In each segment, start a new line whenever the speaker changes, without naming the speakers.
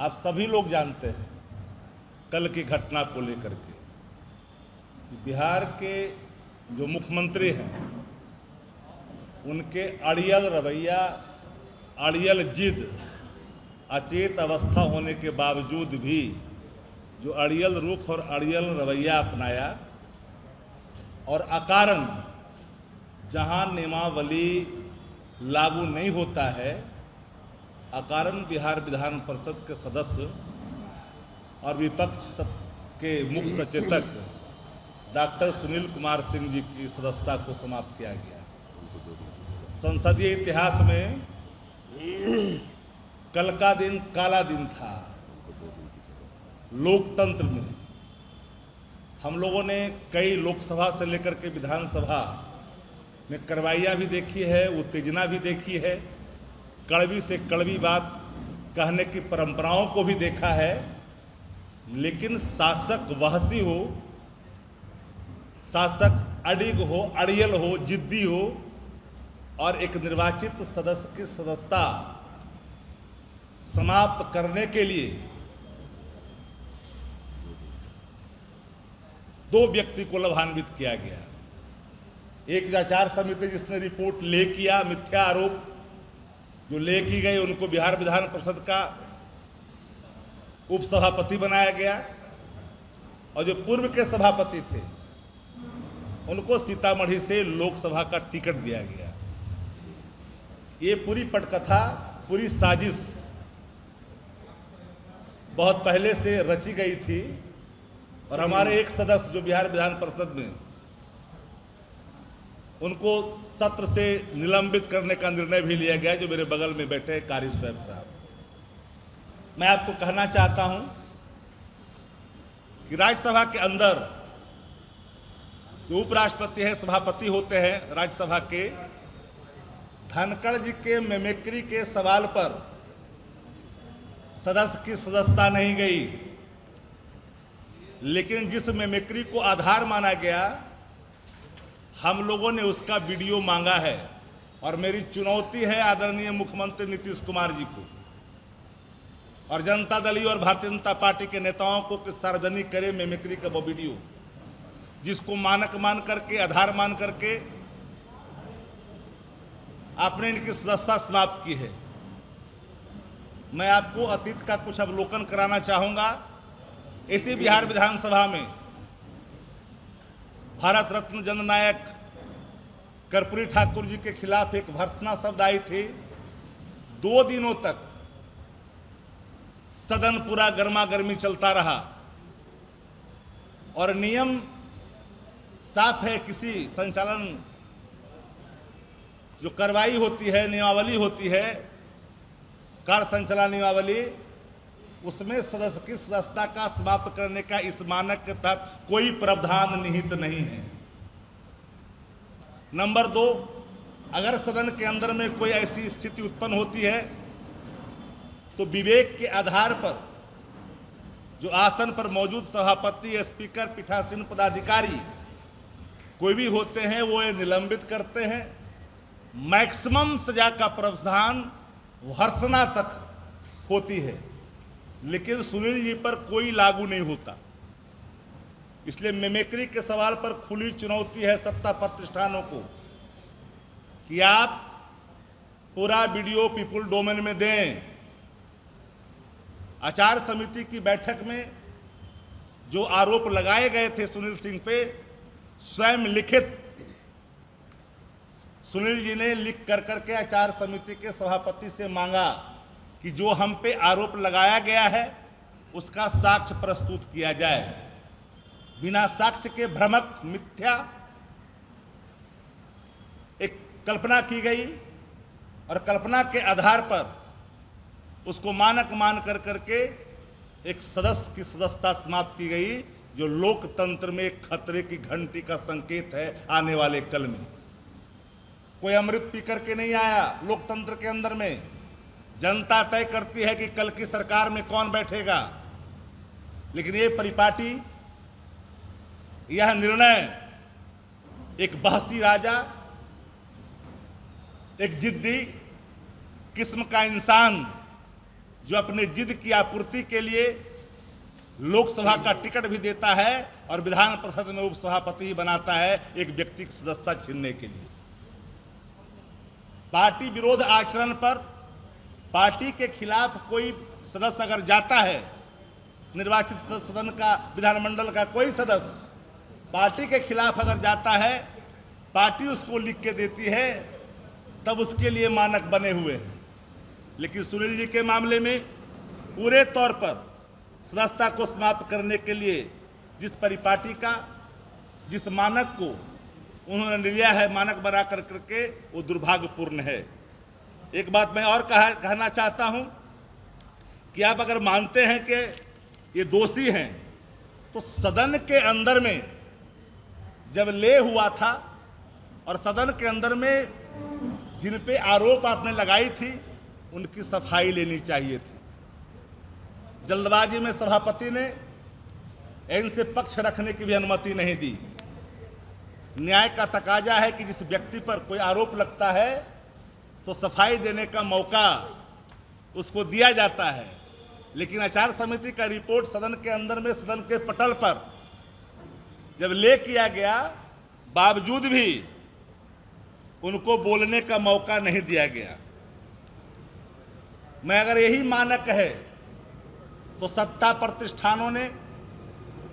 आप सभी लोग जानते हैं कल की घटना को लेकर के कि बिहार के जो मुख्यमंत्री हैं उनके अड़ियल रवैया, अड़ियल जिद, अचेत अवस्था होने के बावजूद भी जो अड़ियल रुख और अड़ियल रवैया अपनाया और अकारण जहां नियमावली लागू नहीं होता है, अकारण बिहार विधान परिषद के सदस्य और विपक्ष के मुख्य सचेतक डॉक्टर सुनील कुमार सिंह जी की सदस्यता को समाप्त किया गया। संसदीय इतिहास में कल का दिन काला दिन था। लोकतंत्र में हम लोगों ने कई लोकसभा से लेकर के विधानसभा में कार्रवाइयाँ भी देखी है, उत्तेजना भी देखी है, कड़वी से कड़वी बात कहने की परंपराओं को भी देखा है, लेकिन शासक वहसी हो, शासक अडिग हो, अड़ियल हो, जिद्दी हो और एक निर्वाचित सदस्य की सदस्यता समाप्त करने के लिए दो व्यक्ति को लाभान्वित किया गया। एक आचार समिति जिसने रिपोर्ट ले किया, मिथ्या आरोप जो ले की गई, उनको बिहार विधान परिषद का उपसभापति बनाया गया और जो पूर्व के सभापति थे उनको सीतामढ़ी से लोकसभा का टिकट दिया गया। ये पूरी पटकथा, पूरी साजिश बहुत पहले से रची गई थी और हमारे एक सदस्य जो बिहार विधान परिषद में, उनको सत्र से निलंबित करने का निर्णय भी लिया गया, जो मेरे बगल में बैठे कारी स्वैब साहब। मैं आपको कहना चाहता हूं कि राज्यसभा के अंदर जो उपराष्ट्रपति है, सभापति होते हैं राज्यसभा के, धनखड़ जी के मिमिक्री के सवाल पर सदस्य की सदस्यता नहीं गई, लेकिन जिस मिमिक्री को आधार माना गया हम लोगों ने उसका वीडियो मांगा है और मेरी चुनौती है आदरणीय मुख्यमंत्री नीतीश कुमार जी को और जनता दल और भारतीय जनता पार्टी के नेताओं को कि सार्वजनिक करे मिमिक्री का वो वीडियो, जिसको मानक मान करके, आधार मान करके आपने इनकी सदस्यता समाप्त की है। मैं आपको अतीत का कुछ अवलोकन कराना चाहूंगा। इसी बिहार विधानसभा में भारत रत्न जननायक कर्पूरी ठाकुर जी के खिलाफ एक भर्त्सना शब्द आई थी। 2 दिनों तक सदन पूरा गर्मा गर्मी चलता रहा और नियम साफ है, किसी संचालन जो कार्रवाई होती है, नियमावली होती है, कार्य संचालन नियमावली, उसमें सदस्य की सदस्यता का समाप्त करने का इस मानक के तहत कोई प्रावधान निहित नहीं है। नंबर 2, अगर सदन के अंदर में कोई ऐसी स्थिति उत्पन्न होती है तो विवेक के आधार पर जो आसन पर मौजूद सभापति, स्पीकर, पीठासीन पदाधिकारी कोई भी होते हैं, वो ये निलंबित करते हैं। मैक्सिमम सजा का प्रावधान भर्त्सना तक होती है, लेकिन सुनील जी पर कोई लागू नहीं होता। इसलिए मिमिक्री के सवाल पर खुली चुनौती है सत्ता प्रतिष्ठानों को कि आप पूरा वीडियो पीपुल डोमेन में दें। आचार समिति की बैठक में जो आरोप लगाए गए थे सुनील सिंह पे, स्वयं लिखित सुनील जी ने लिख कर करके आचार समिति के सभापति से मांगा कि जो हम पे आरोप लगाया गया है उसका साक्ष्य प्रस्तुत किया जाए। बिना साक्ष्य के भ्रमक, मिथ्या एक कल्पना की गई और कल्पना के आधार पर उसको मानक मान कर करके एक सदस्य की सदस्यता समाप्त की गई, जो लोकतंत्र में एक खतरे की घंटी का संकेत है आने वाले कल में। कोई अमृत पी करके नहीं आया। लोकतंत्र के अंदर में जनता तय करती है कि कल की सरकार में कौन बैठेगा, लेकिन ये परिपाटी, यह निर्णय एक बहसी राजा, एक जिद्दी किस्म का इंसान जो अपने जिद की आपूर्ति के लिए लोकसभा का टिकट भी देता है और विधान परिषद में उपसभापति ही बनाता है एक व्यक्ति की सदस्यता छीनने के लिए। पार्टी विरोध आचरण पर पार्टी के खिलाफ कोई सदस्य अगर जाता है, निर्वाचित सदन का, विधानमंडल का कोई सदस्य पार्टी के खिलाफ अगर जाता है, पार्टी उसको लिख के देती है, तब उसके लिए मानक बने हुए हैं। लेकिन सुनील जी के मामले में पूरे तौर पर सदस्यता को समाप्त करने के लिए जिस परिपाटी का, जिस मानक को उन्होंने लिया है मानक बना करके, वो दुर्भाग्यपूर्ण है। एक बात मैं और कहना चाहता हूं कि आप अगर मानते हैं कि ये दोषी हैं, तो सदन के अंदर में जब ले हुआ था और सदन के अंदर में जिन पे आरोप आपने लगाई थी, उनकी सफाई लेनी चाहिए थी। जल्दबाजी में सभापति ने इनसे पक्ष रखने की भी अनुमति नहीं दी। न्याय का तकाजा है कि जिस व्यक्ति पर कोई आरोप लगता है तो सफाई देने का मौका उसको दिया जाता है। लेकिन आचार समिति का रिपोर्ट सदन के अंदर में, सदन के पटल पर जब ले किया गया, बावजूद भी उनको बोलने का मौका नहीं दिया गया। मैं अगर यही मानक है तो सत्ता प्रतिष्ठानों ने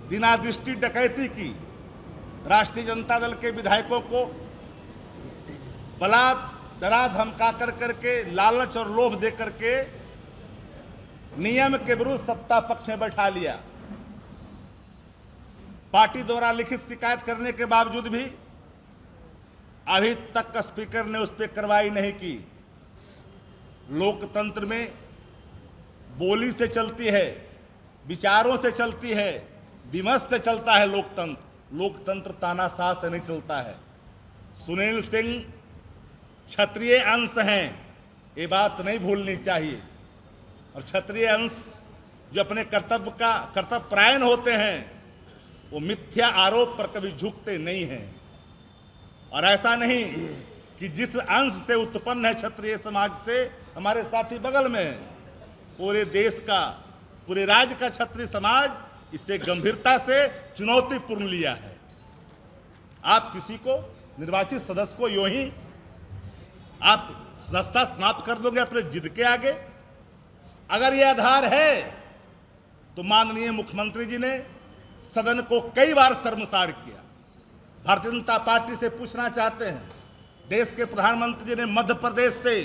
दिनादृष्टि डकैती की, राष्ट्रीय जनता दल के विधायकों को डरा धमका करके, लालच और लोभ दे करके नियम के विरुद्ध सत्ता पक्ष में बैठा लिया। पार्टी द्वारा लिखित शिकायत करने के बावजूद भी अभी तक स्पीकर ने उस पर कार्रवाई नहीं की। लोकतंत्र में बोली से चलती है, विचारों से चलती है, विमर्श से चलता है लोकतंत्र। लोकतंत्र तानाशाह से नहीं चलता है। सुनील सिंह क्षत्रिय अंश हैं, ये बात नहीं भूलनी चाहिए। और क्षत्रिय अंश जो अपने कर्तव्य परायण होते हैं, वो मिथ्या आरोप पर कभी झुकते नहीं हैं। और ऐसा नहीं कि जिस अंश से उत्पन्न है क्षत्रिय समाज से, हमारे साथी बगल में है, पूरे देश का, पूरे राज्य का क्षत्रिय समाज इसे गंभीरता से चुनौतीपूर्ण लिया है। आप किसी को, निर्वाचित सदस्य को यूं ही आप सदस्यता समाप्त कर दोगे अपने जिद के आगे? अगर यह आधार है तो माननीय मुख्यमंत्री जी ने सदन को कई बार शर्मसार किया। भारतीय जनता पार्टी से पूछना चाहते हैं, देश के प्रधानमंत्री जी ने मध्य प्रदेश से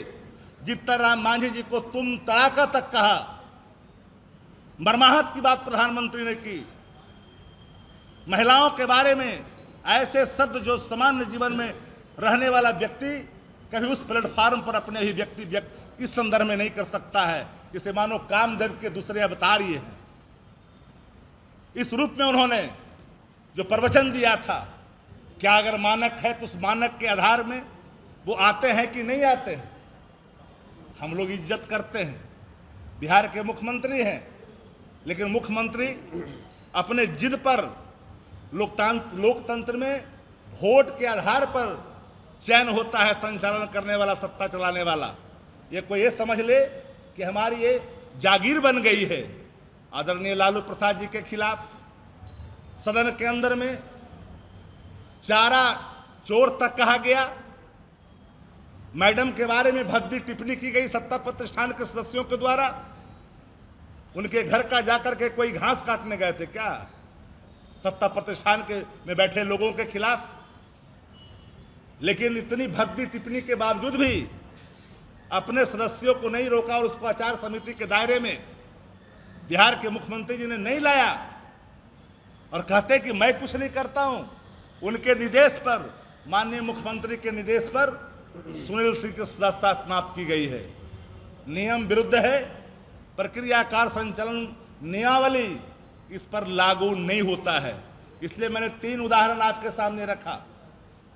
जीतन राम मांझी जी को तुम तड़ाका तक कहा, मर्माहत की बात प्रधानमंत्री ने की। महिलाओं के बारे में ऐसे शब्द जो सामान्य जीवन में रहने वाला व्यक्ति कभी उस प्लेटफार्म पर अपने अभिव्यक्ति व्यक्त इस संदर्भ में नहीं कर सकता है, जिसे मानो कामदेव के दूसरे अवतार ये हैं। इस रूप में उन्होंने जो प्रवचन दिया था, क्या अगर मानक है तो उस मानक के आधार में वो आते हैं कि नहीं आते हैं? हम लोग इज्जत करते हैं, बिहार के मुख्यमंत्री हैं, लेकिन मुख्यमंत्री अपने जिद पर लोकतंत्र में वोट के आधार पर चयन होता है संचालन करने वाला, सत्ता चलाने वाला। ये कोई ये समझ ले कि हमारी ये जागीर बन गई है। आदरणीय लालू प्रसाद जी के खिलाफ सदन के अंदर में चारा चोर तक कहा गया। मैडम के बारे में भद्दी टिप्पणी की गई सत्ता प्रतिष्ठान के सदस्यों के द्वारा। उनके घर का जाकर के कोई घास काटने गए थे क्या सत्ता प्रतिष्ठान के में बैठे लोगों के खिलाफ? लेकिन इतनी भद्दी टिप्पणी के बावजूद भी अपने सदस्यों को नहीं रोका और उसको आचार समिति के दायरे में बिहार के मुख्यमंत्री जी ने नहीं लाया और कहते कि मैं कुछ नहीं करता हूं। उनके निर्देश पर, माननीय मुख्यमंत्री के निर्देश पर सुनील सिंह की सदस्यता समाप्त की गई है। नियम विरुद्ध है। प्रक्रियाकार संचालन नियमावली इस पर लागू नहीं होता है। इसलिए मैंने 3 उदाहरण आपके सामने रखा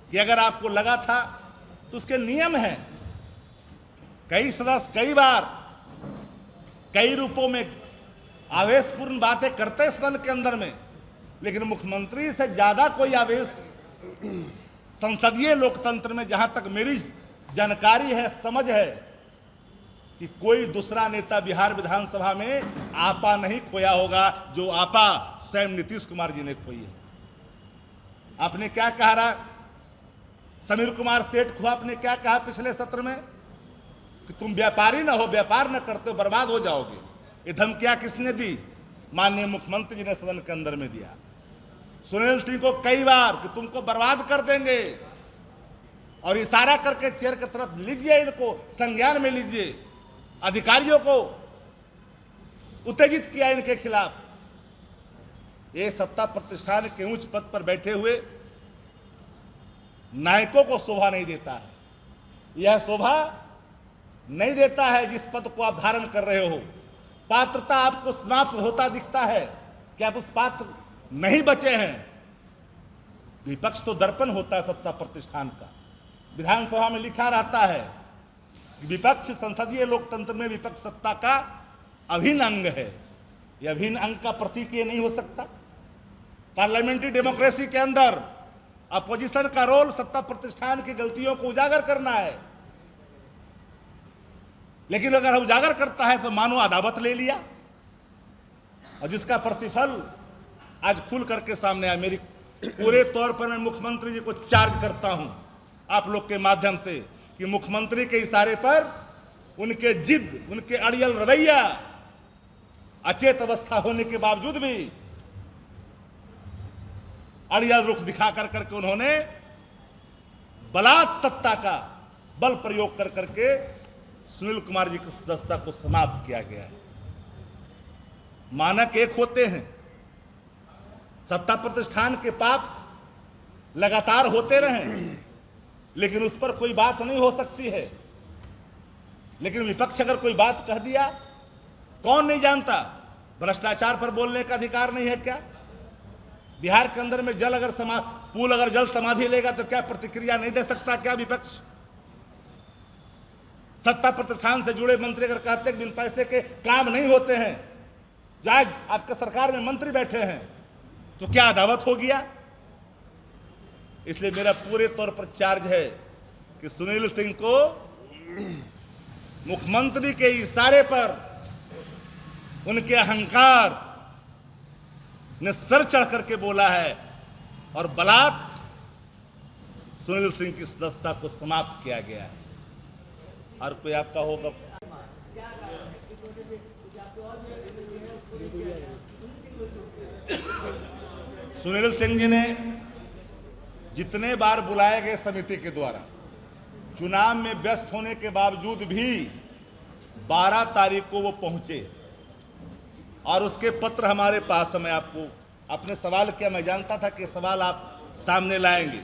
कि अगर आपको लगा था तो उसके नियम हैं। कई सदस्य कई बार कई रूपों में आवेशपूर्ण बातें करते हैं सदन के अंदर में, लेकिन मुख्यमंत्री से ज्यादा कोई आवेश संसदीय लोकतंत्र में, जहां तक मेरी जानकारी है, समझ है, कि कोई दूसरा नेता बिहार विधानसभा में आपा नहीं खोया होगा जो आपा स्वयं नीतीश कुमार जी ने खोई है। आपने क्या कहा रहा, समीर कुमार सेठ को आपने क्या कहा पिछले सत्र में कि तुम व्यापारी ना हो, व्यापार न करते हो बर्बाद हो जाओगे। ये धमकियां किसने दी? माननीय मुख्यमंत्री जी ने सदन के अंदर में दिया। सुनील सिंह को कई बार कि तुमको बर्बाद कर देंगे, और इशारा करके चेयर की तरफ लीजिए, इनको संज्ञान में लीजिए। अधिकारियों को उत्तेजित किया इनके खिलाफ। ये सत्ता प्रतिष्ठान के उच्च पद पर बैठे हुए नायकों को शोभा नहीं देता है। यह शोभा नहीं देता है जिस पद को आप धारण कर रहे हो। पात्रता आपको समाप्त होता दिखता है कि आप उस पात्र नहीं बचे हैं। विपक्ष तो दर्पण होता है सत्ता प्रतिष्ठान का। विधानसभा में लिखा रहता है कि विपक्ष संसदीय लोकतंत्र में विपक्ष सत्ता का अभिन्न अंग है। यह अभिन्न अंग का प्रतीक ये नहीं हो सकता। पार्लियामेंट्री डेमोक्रेसी के अंदर अपोजिशन का रोल सत्ता प्रतिष्ठान की गलतियों को उजागर करना है, लेकिन अगर उजागर करता है तो मानो अदावत ले लिया, और जिसका प्रतिफल आज खुल करके सामने आया। मेरी पूरे तौर पर मैं मुख्यमंत्री जी को चार्ज करता हूं आप लोग के माध्यम से कि मुख्यमंत्री के इशारे पर उनके जिद, उनके अड़ियल रवैया, अचेत अवस्था होने के बावजूद भी अड़ियल रुख दिखा कर करके उन्होंने बलात् सत्ता का बल प्रयोग कर करके सुनील कुमार जी की सदस्यता को समाप्त किया गया है। मानक एक होते हैं, सत्ता प्रतिष्ठान के पाप लगातार होते रहें, लेकिन उस पर कोई बात नहीं हो सकती है। लेकिन विपक्ष अगर कोई बात कह दिया, कौन नहीं जानता भ्रष्टाचार पर बोलने का अधिकार नहीं है क्या? बिहार के अंदर में जल अगर पुल अगर जल समाधि लेगा तो क्या प्रतिक्रिया नहीं दे सकता क्या विपक्ष? सत्ता प्रतिष्ठान से जुड़े मंत्री अगर कहते हैं बिन पैसे के काम नहीं होते हैं, जाए आपके सरकार में मंत्री बैठे हैं, तो क्या अदावत हो गया? इसलिए मेरा पूरे तौर पर चार्ज है कि सुनील सिंह को मुख्यमंत्री के इशारे पर उनके अहंकार ने सर चढ़ करके बोला है और बलात् सुनील सिंह की सदस्यता को समाप्त किया गया है। और कोई आपका होगा? सुनील सिंह जी ने जितने बार बुलाए गए समिति के द्वारा, चुनाव में व्यस्त होने के बावजूद भी 12 तारीख को वो पहुंचे और उसके पत्र हमारे पास है। मैं आपको आपने सवाल किया, मैं जानता था कि सवाल आप सामने लाएंगे।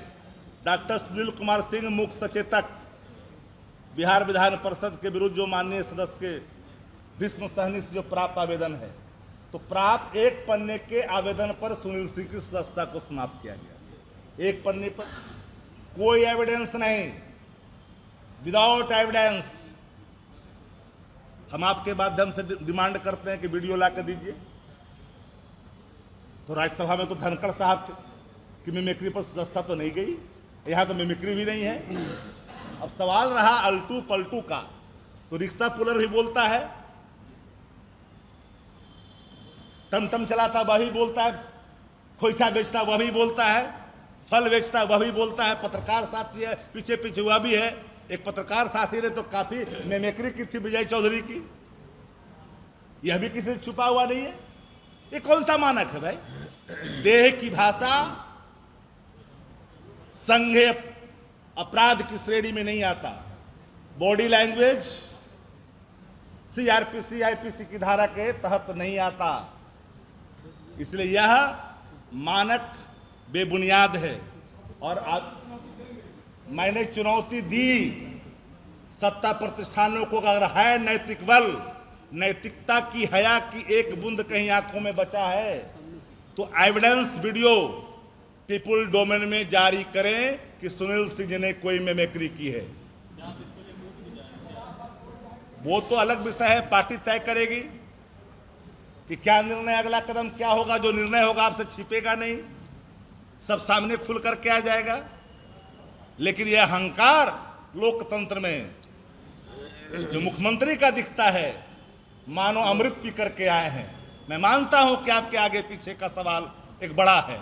डॉक्टर सुनील कुमार सिंह मुख्य सचेतक बिहार विधान परिषद के विरुद्ध जो माननीय सदस्य के भीष्म सहनी से जो प्राप्त आवेदन है, तो प्राप्त एक पन्ने के आवेदन पर सुनील सिंह की सदस्यता को समाप्त किया गया। एक पन्ने पर कोई एविडेंस नहीं, विदाउट एविडेंस। हम आपके माध्यम से डिमांड करते हैं कि वीडियो ला कर दीजिए। तो राज्यसभा में तो धनखड़ साहब की मिमिक्री पर सदस्यता तो नहीं गई, यहां तो मिमिक्री भी नहीं है। अब सवाल रहा अल्टू पलटू का, तो रिक्शा पुलर भी बोलता है, टमटम चलाता वह भी बोलता है, खोइछा बेचता वह भी बोलता है, फल बेचता वह भी बोलता है, पत्रकार साथी है पीछे पीछे वह भी है। एक पत्रकार साथी ने तो काफी मिमिक्री की थी विजय चौधरी की, यह भी किसी से छुपा हुआ नहीं है। ये कौन सा मानक है भाई? देह की भाषा संज्ञेय अपराध की श्रेणी में नहीं आता। बॉडी लैंग्वेज सीआरपीसी आईपीसी की धारा के तहत नहीं आता। इसलिए यह मानक बेबुनियाद है। और मैंने चुनौती दी सत्ता प्रतिष्ठानों को, अगर है नैतिक बल, नैतिकता की हया की एक बूंद कहीं आंखों में बचा है, तो एविडेंस वीडियो पीपुल डोमेन में जारी करें कि सुनील सिंह जी ने कोई मिमिक्री की है। वो तो अलग विषय है, पार्टी तय करेगी कि क्या निर्णय, अगला कदम क्या होगा। जो निर्णय होगा आपसे छिपेगा नहीं, सब सामने खुल करके आ जाएगा। लेकिन यह अहंकार लोकतंत्र में जो मुख्यमंत्री का दिखता है मानो अमृत पी करके आए हैं। मैं मानता हूं कि आपके आगे पीछे का सवाल एक बड़ा है,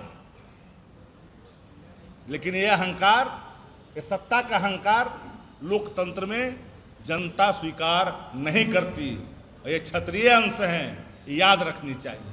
लेकिन यह अहंकार, ये सत्ता का अहंकार लोकतंत्र में जनता स्वीकार नहीं करती। ये क्षत्रिय अंश हैं, याद रखनी चाहिए।